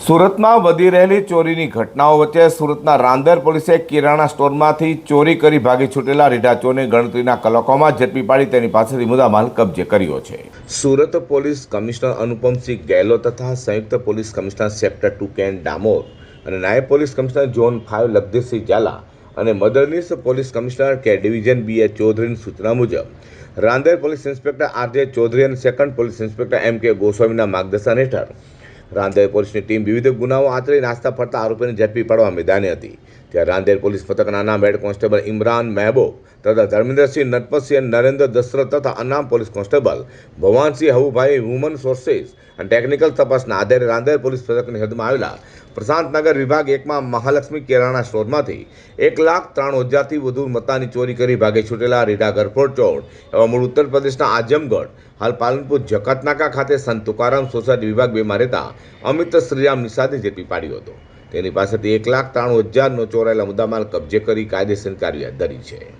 સુરતમાં વધી રહેલી ચોરીની ઘટનાઓ વચ્ચે સુરતના રાંદેર પોલીસે કિરાણા સ્ટોરમાંથી ચોરી કરી ભાગી છૂટેલા રીઢા ચોરને ગણતરીના કલાકોમાં ઝડપી પાડી તેની પાસેથી મુદ્દામાલ કબજે કર્યો છે। સુરત પોલીસ કમિશનર અનુપમસિંહ ગેહલોત તથા સંયુક્ત police commissioner sector 2 can Damor અને નાયબ પોલીસ કમિશનર ઝોન 5 લગદીરસિંહ ઝાલા અને મદદનીશ પોલીસ કમિશનર કે ડિવિઝન બી ચૌધરીની સૂચના મુજબ રાંદેર પોલીસ ઇન્સ્પેક્ટર આર.જે. ચૌધરી અને સેકન્ડ પોલીસ ઇન્સ્પેક્ટર એમ.કે. ગોસ્વામીના માર્ગદર્શન હેઠળ રાંદેર પોલીસની ટીમ વિવિધ ગુનાઓ આચરી નાસ્તા ફરતા આરોપીને ઝડપી પાડવા મેદાને હતી। ત્યારે રાંદેર પોલીસ મથકના નામ હેડ કોન્સ્ટેબલ ઇમરાન મહેબૂબ તથા ધર્મેન્દ્રસિંહ નટવરસિંહ નરેન્દ્ર દશરથ તથા અનામ police constable Bhavansinh હવુભાઈ human sources અને ટેકનિકલ તપાસના આધારે રાંદેર પોલીસ મથકની હદમાં આવેલા પ્રશાંતનગર વિભાગ 1માં મહાલક્ષ્મી કિરાણા સ્ટોરમાંથી 1,93,000થી વધુ મત્તાની ચોરી કરી ભાગી છૂટેલા રીઢા ગરફોડ ચોર એવા મૂળ ઉત્તર પ્રદેશના આઝમગઢ હાલ પાલનપુર જકાતનાકા ખાતે સંત તુકારામ સોસાયટી વિભાગ 2માં રહેતા અમિત શ્રીરામ નિષાદને ઝડપી પાડ્યો હતો। તેની પાસેથી 1,93,000નો ચોરાયેલા મુદ્દામાલ કબજે કરી કાયદેસરની કાર્યવાહી હાથ ધરી છે।